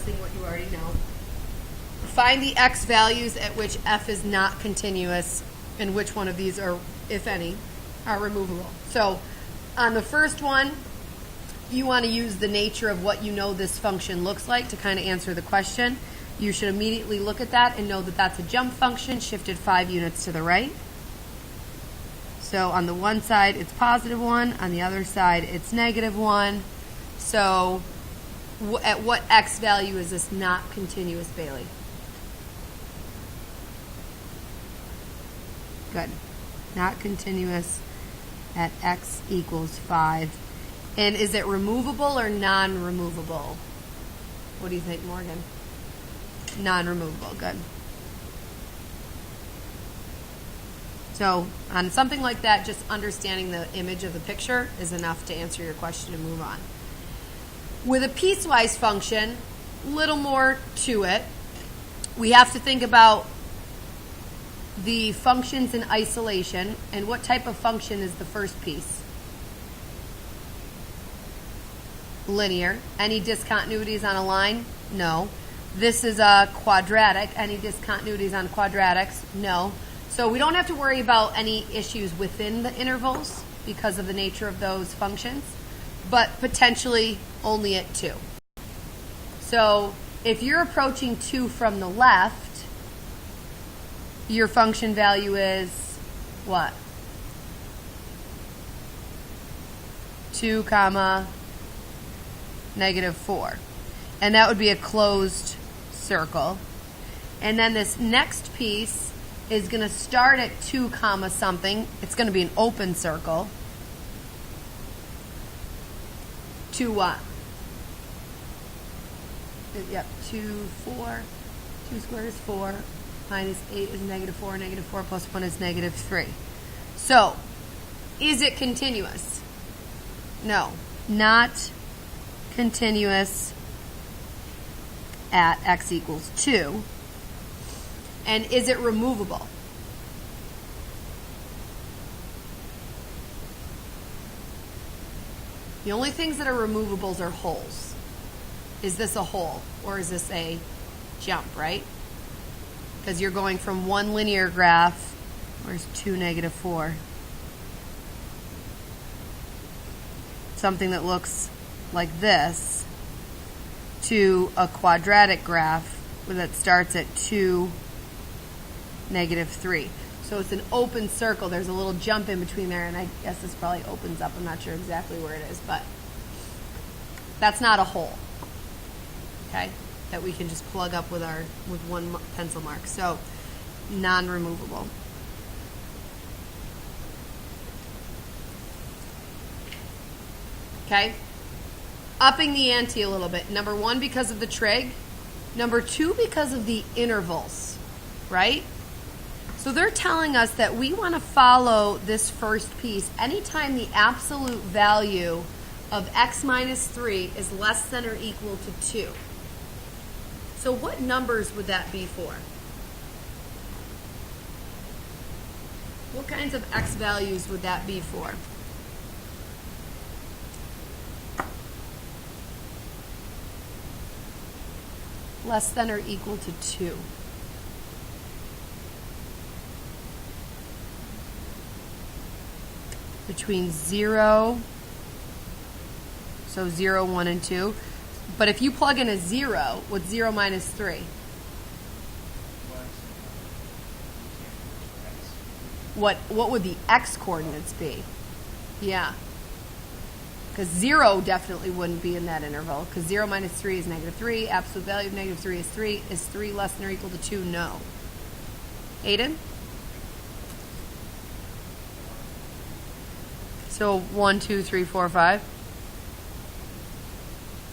reinforcing what you already know. Find the x values at which f is not continuous and which one of these are, if any, are removable. So on the first one, you want to use the nature of what you know this function looks like to kind of answer the question. You should immediately look at that and know that that's a jump function shifted 5 units to the right. So on the one side, it's positive 1. On the other side, it's negative 1. So at what x value is this not continuous, Bailey? Good. Not continuous at x equals 5. And is it removable or non-removable? What do you think, Morgan? Non-removable. Good. So on something like that, just understanding the image of the picture is enough to answer your question and move on. With a piecewise function, a little more to it. We have to think about the functions in isolation, and what type of function is the first piece? Linear. Any discontinuities on a line? No. This is a quadratic. Any discontinuities on quadratics? No. So we don't have to worry about any issues within the intervals because of the nature of those functions, but potentially only at 2. So if you're approaching 2 from the left, your function value is what? 2 comma negative 4. And that would be a closed circle. And then this next piece is going to start at 2 comma something. It's going to be an open circle. To what? Yep, 2, 4. 2 squared is 4. Minus 8 is negative 4. Negative 4 plus 1 is negative 3. So, is it continuous? No, not continuous at x equals 2. And is it removable? The only things that are removables are holes. Is this a hole or is this a jump, right? Because you're going from one linear graph, where's 2, negative 4, something that looks like this, to a quadratic graph that starts at 2, negative 3. So it's an open circle. There's a little jump in between there, and I guess this probably opens up. I'm not sure exactly where it is, but that's not a hole, okay, that we can just plug up with one pencil mark. So non-removable. Okay, upping the ante a little bit. Number 1, because of the trig. Number 2, because of the intervals, right? So they're telling us that we want to follow this first piece anytime the absolute value of x minus 3 is less than or equal to 2. So what numbers would that be for? What kinds of x values would that be for? Less than or equal to 2. Between 0, so 0, 1, and 2. But if you plug in a 0, what's 0 minus 3? What would the x coordinates be? Yeah. Because 0 definitely wouldn't be in that interval, because 0 minus 3 is negative 3. Absolute value of negative 3 is 3. Is 3 less than or equal to 2? No. Aiden? So 1, 2, 3, 4, 5.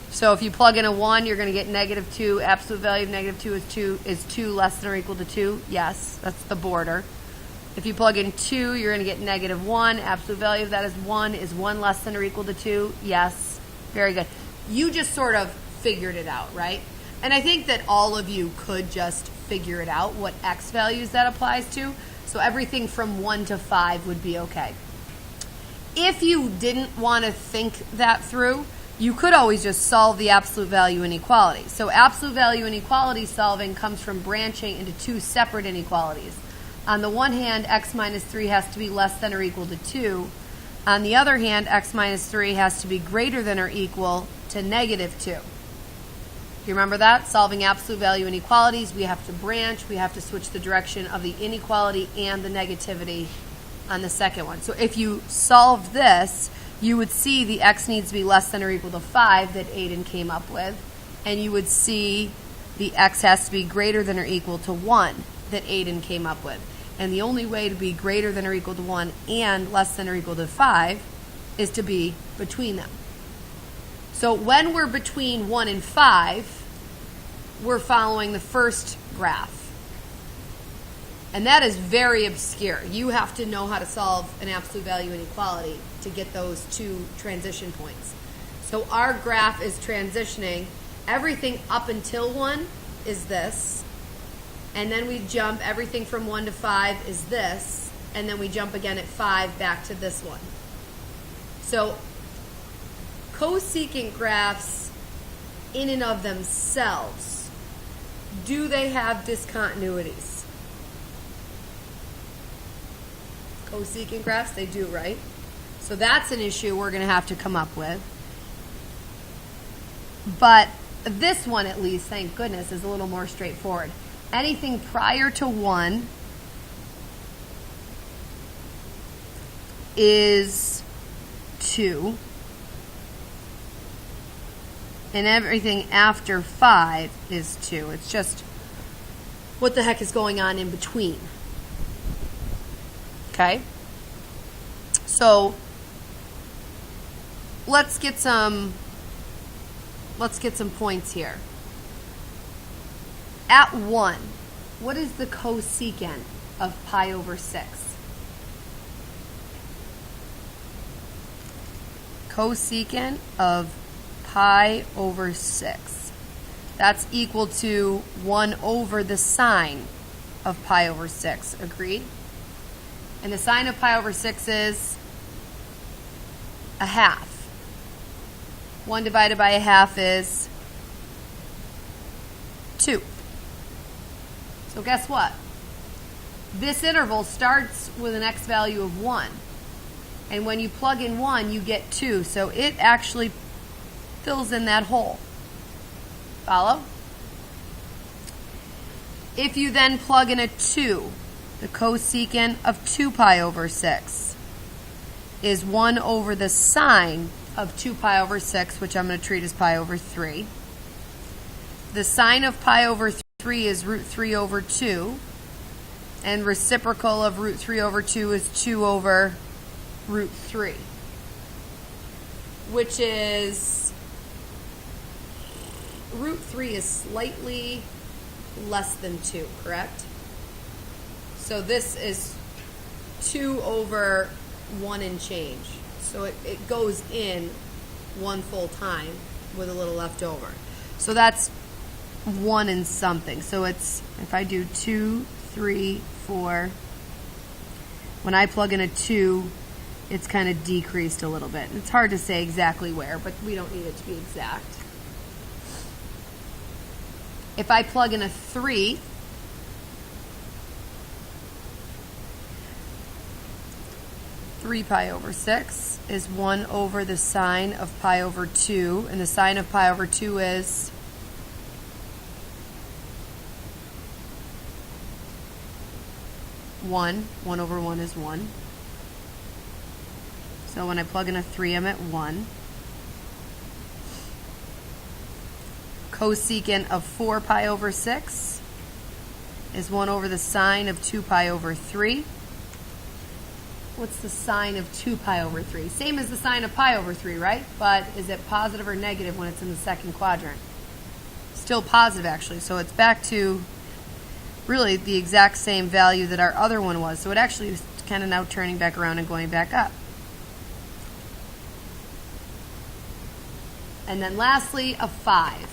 So if you plug in a 1, you're going to get negative 2. Absolute value of negative 2 is 2 less than or equal to 2. Yes, that's the border. If you plug in 2, you're going to get negative 1. Absolute value of that is 1. Is 1 less than or equal to 2? Yes. Very good. You just sort of figured it out, right? And I think that all of you could just figure it out, what x values that applies to. So everything from 1 to 5 would be okay. If you didn't want to think that through, you could always just solve the absolute value inequality. So absolute value inequality solving comes from branching into two separate inequalities. On the one hand, x minus 3 has to be less than or equal to 2. On the other hand, x minus 3 has to be greater than or equal to negative 2. Do you remember that? Solving absolute value inequalities, we have to branch, we have to switch the direction of the inequality and the negativity on the second one. So if you solve this, you would see the x needs to be less than or equal to 5 that Aiden came up with, and you would see the x has to be greater than or equal to 1 that Aiden came up with. And the only way to be greater than or equal to 1 and less than or equal to 5 is to be between them. So when we're between 1 and 5, we're following the first graph. And that is very obscure. You have to know how to solve an absolute value inequality to get those two transition points. So our graph is transitioning. Everything up until 1 is this. And then we jump, everything from 1 to 5 is this. And then we jump again at 5 back to this one. So cosecant graphs in and of themselves, do they have discontinuities? Cosecant graphs, they do, right? So that's an issue we're going to have to come up with. But this one, at least, thank goodness, is a little more straightforward. Anything prior to 1 is 2. And everything after 5 is 2. It's just what the heck is going on in between. Okay? So let's get some points here. At 1, what is the cosecant of pi over 6? Cosecant of pi over 6. That's equal to 1 over the sine of pi over 6. Agreed? And the sine of pi over 6 is a half. 1 divided by a half is 2. So guess what? This interval starts with an x value of 1. And when you plug in 1, you get 2. So it actually fills in that hole. Follow? If you then plug in a 2, the cosecant of 2 pi over 6 is 1 over the sine of 2 pi over 6, which I'm going to treat as pi over 3. The sine of pi over 3 is root 3 over 2. And reciprocal of root 3 over 2 is 2 over root 3. Which is, root 3 is slightly less than 2, correct? So this is 2 over 1 and change. So it goes in 1 full time with a little left over. So that's 1 and something. So it's, if I do 2, 3, 4, when I plug in a 2, it's kind of decreased a little bit. It's hard to say exactly where, but we don't need it to be exact. If I plug in a 3, pi over 6 is 1 over the sine of pi over 2, and the sine of pi over 2 is 1. 1 over 1 is 1. So when I plug in a 3, I'm at 1. Cosecant of 4 pi over 6 is 1 over the sine of 2 pi over 3. What's the sine of 2 pi over 3? Same as the sine of pi over 3, right? But is it positive or negative when it's in the second quadrant? Still positive, actually. So it's back to really the exact same value that our other one was. So it actually is kind of now turning back around and going back up. And then lastly, a 5.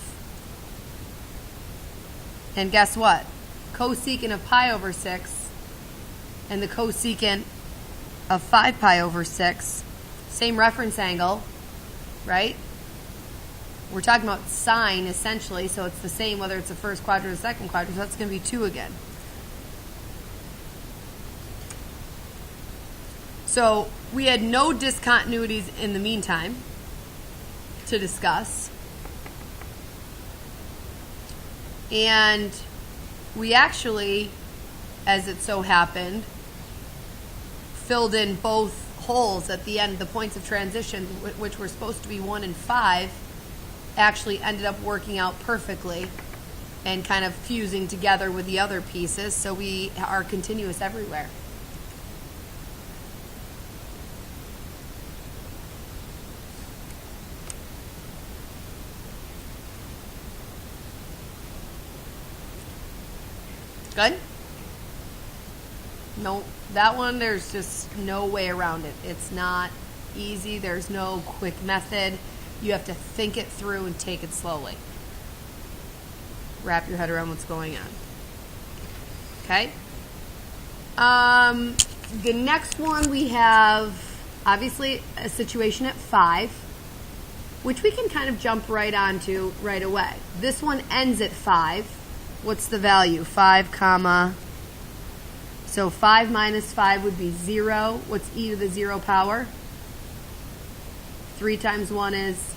And guess what? Cosecant of pi over 6 and the cosecant of 5 pi over 6, same reference angle, right? we're talking about sine essentially, so it's the same whether it's the first quadrant or the second quadrant, so that's going to be 2 again. So we had no discontinuities in the meantime to discuss. And we actually, as it so happened, filled in both holes at the end. The points of transition, which were supposed to be 1 and 5, actually ended up working out perfectly and kind of fusing together with the other pieces, so we are continuous everywhere. Good? No, that one, there's just no way around it. It's not easy. There's no quick method. You have to think it through and take it slowly. Wrap your head around what's going on. Okay? The next one we have, obviously, a situation at 5, which we can kind of jump right onto right away. This one ends at 5. What's the value? 5 comma. So 5 minus 5 would be 0. What's e to the 0 power? 3 times 1 is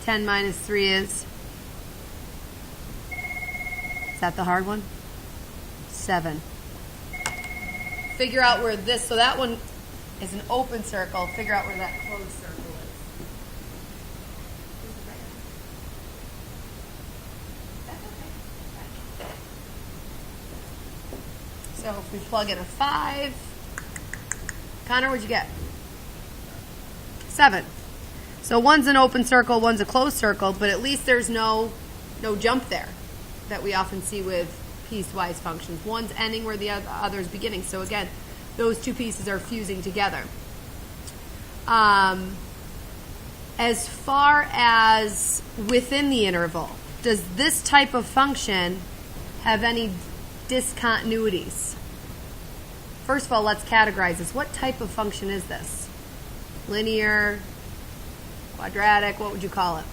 10 minus 3 is that the hard one? 7. Figure out where this, so that one is an open circle. Figure out where that closed circle is. So if we plug in a 5, Connor, what'd you get? 7. So one's an open circle, one's a closed circle, but at least there's no jump there that we often see with piecewise functions. One's ending where the other's beginning. So again, those two pieces are fusing together. As far as within the interval, does this type of function have any discontinuities? First of all, let's categorize this. What type of function is this? Linear, quadratic, what would you call it?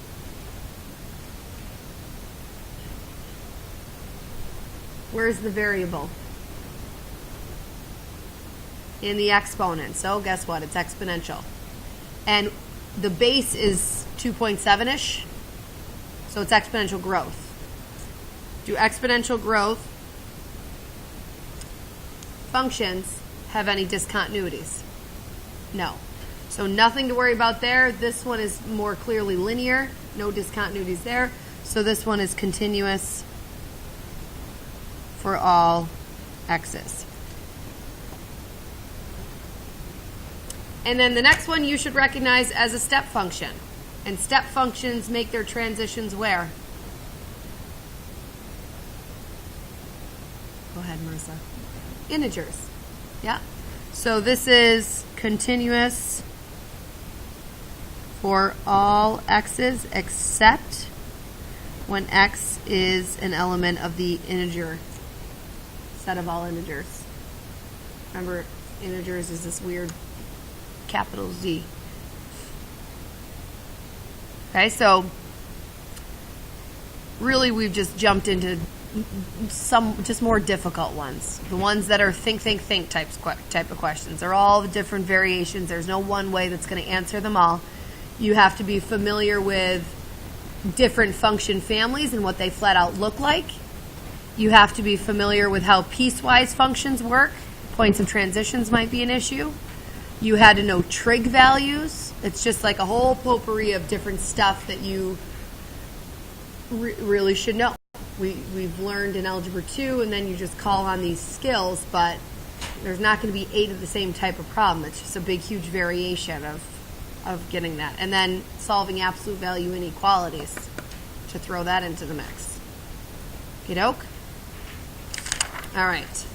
Where's the variable? In the exponent. So guess what? It's exponential. And the base is 2.7-ish. So it's exponential growth. Do exponential growth functions have any discontinuities? No. So nothing to worry about there. This one is more clearly linear. No discontinuities there. So this one is continuous for all x's. And then the next one you should recognize as a step function. And step functions make their transitions where? Go ahead, Marissa. Integers. Yeah. So this is continuous for all x's except when x is an element of the integer set of all integers. Remember, integers is this weird capital Z. Okay, so really we've just jumped into some just more difficult ones. The ones that are think type of questions. They're all different variations. There's no one way that's going to answer them all. You have to be familiar with different function families and what they flat out look like. You have to be familiar with how piecewise functions work. Points of transitions might be an issue. You had to know trig values. It's just like a whole potpourri of different stuff that you really should know. We've learned in Algebra 2, and then you just call on these skills, but there's not going to be 8 of the same type of problem. It's just a big, huge variation of getting that. And then solving absolute value inequalities to throw that into the mix. Okey-doke? All right.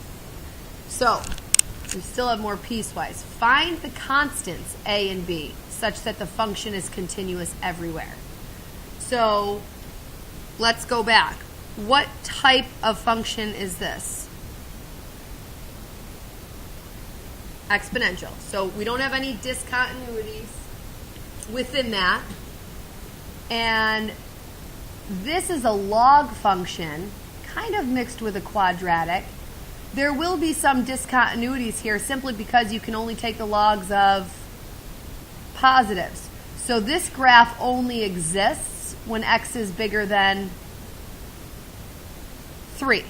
So we still have more piecewise. Find the constants a and b such that the function is continuous everywhere. So let's go back. What type of function is this? Exponential. So we don't have any discontinuities within that. And this is a log function, kind of mixed with a quadratic. There will be some discontinuities here simply because you can only take the logs of positives. So this graph only exists when x is bigger than 3,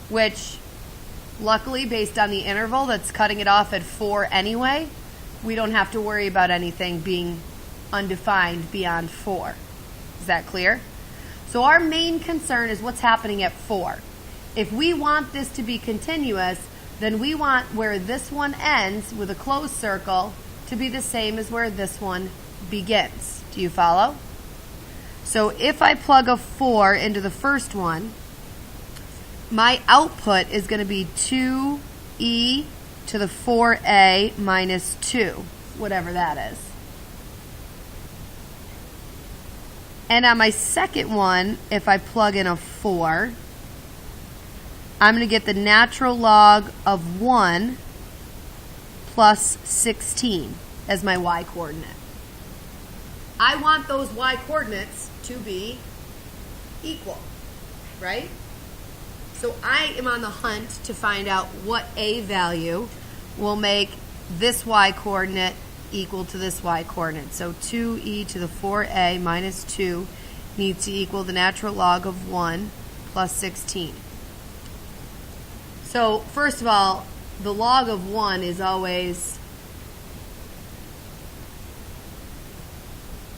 which luckily, based on the interval that's cutting it off at 4 anyway, we don't have to worry about anything being undefined beyond 4. Is that clear? So our main concern is what's happening at 4. If we want this to be continuous, then we want where this one ends with a closed circle to be the same as where this one begins. Do you follow? So if I plug a 4 into the first one, my output is going to be 2e to the 4a minus 2, whatever that is. And on my second one, if I plug in a 4, I'm going to get the natural log of 1 plus 16 as my y-coordinate. I want those y-coordinates to be equal, right? So I am on the hunt to find out what a value will make this y-coordinate equal to this y-coordinate. So 2e to the 4a minus 2 needs to equal the natural log of 1 plus 16. So first of all, the log of 1 is always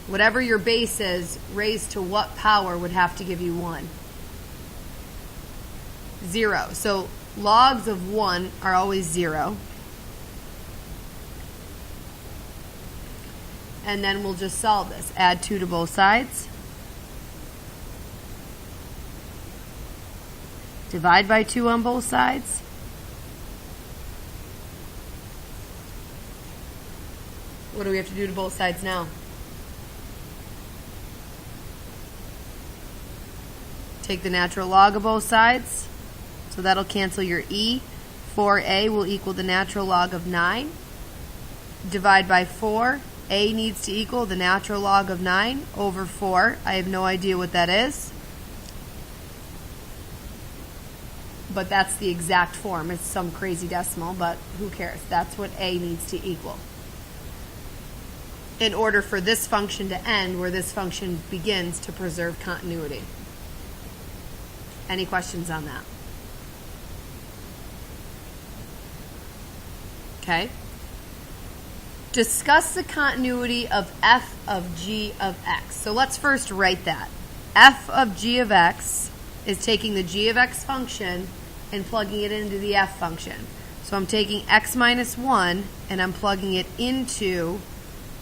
whatever your base is raised to what power would have to give you 1? 0. So logs of 1 are always 0. And then we'll just solve this. Add 2 to both sides. Divide by 2 on both sides. What do we have to do to both sides now? Take the natural log of both sides. So that'll cancel your e. 4a will equal the natural log of 9. Divide by 4. A needs to equal the natural log of 9 over 4. I have no idea what that is. But that's the exact form. It's some crazy decimal, but who cares? That's what a needs to equal. In order for this function to end where this function begins to preserve continuity. Any questions on that? Okay. Discuss the continuity of f of g of x. So let's first write that. F of g of x is taking the g of x function and plugging it into the f function. So I'm taking x minus 1 and I'm plugging it into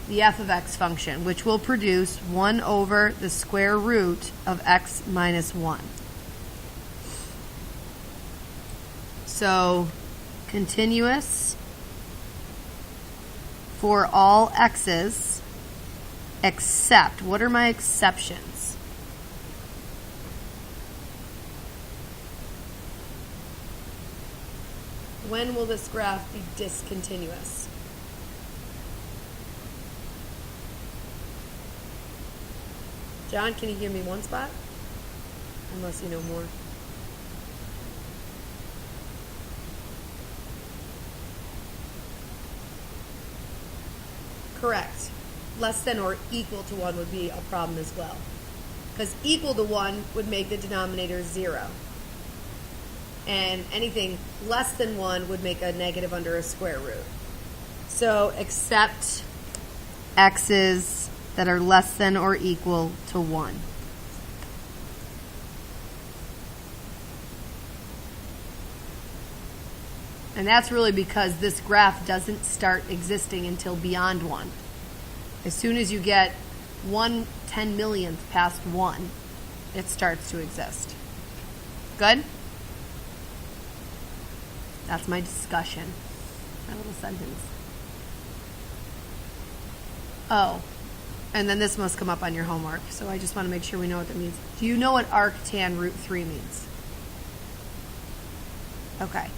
the f of x function, which will produce 1 over the square root of x minus 1. So continuous for all x's except, what are my exceptions? When will this graph be discontinuous? John, can you give me one spot? Unless you know more. Correct. Less than or equal to 1 would be a problem as well. Because equal to 1 would make the denominator 0. And anything less than 1 would make a negative under a square root. So except x's that are less than or equal to 1. And that's really because this graph doesn't start existing until beyond 1. As soon as you get 1/10,000,000th past 1, it starts to exist. Good? That's my discussion. My little sentence. Oh, and then this must come up on your homework, so I just want to make sure we know what that means. Do you know what arctan root 3 means? Okay.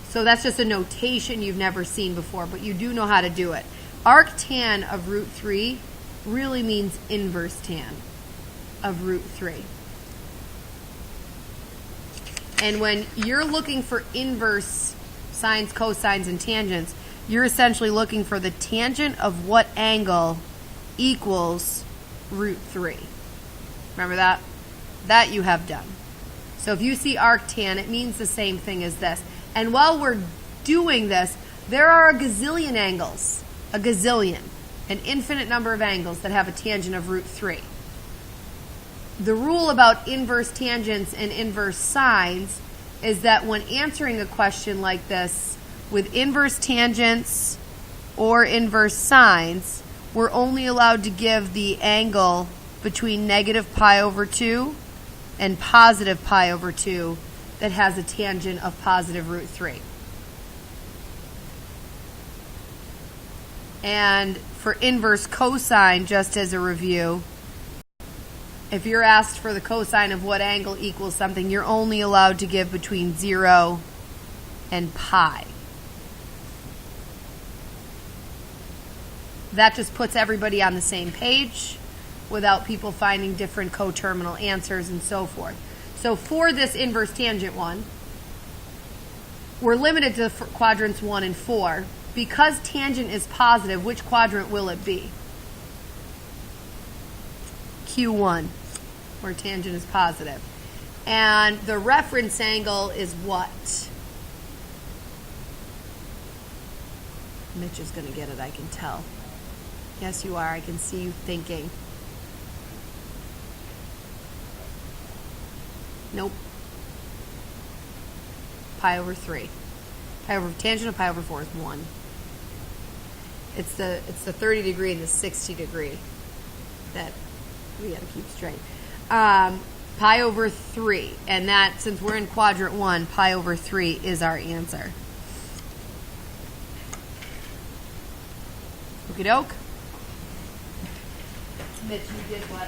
So that's just a notation you've never seen before, but you do know how to do it. Arctan of root 3 really means inverse tan. of root 3. And when you're looking for inverse sines, cosines, and tangents, you're essentially looking for the tangent of what angle equals root 3. Remember that? That you have done. So if you see arctan, it means the same thing as this. And while we're doing this, there are a gazillion angles. A gazillion. An infinite number of angles that have a tangent of root 3. The rule about inverse tangents and inverse sines is that when answering a question like this with inverse tangents or inverse sines, we're only allowed to give the angle between negative pi over 2 and positive pi over 2 that has a tangent of positive root 3. And for inverse cosine, just as a review, if you're asked for the cosine of what angle equals something, you're only allowed to give between 0 and pi. That just puts everybody on the same page without people finding different coterminal answers and so forth. So for this inverse tangent one, we're limited to quadrants 1 and 4. Because tangent is positive, which quadrant will it be? Q1, where tangent is positive. And the reference angle is what? Mitch is going to get it, I can tell. Yes, you are. I can see you thinking. Nope. Pi over 3. Pi over tangent of pi over 4 is 1. It's the 30 degree and the 60 degree that we got to keep straight. Pi over 3, and that, since we're in quadrant 1, pi over 3 is our answer. Okie doke. Mitch, you did what?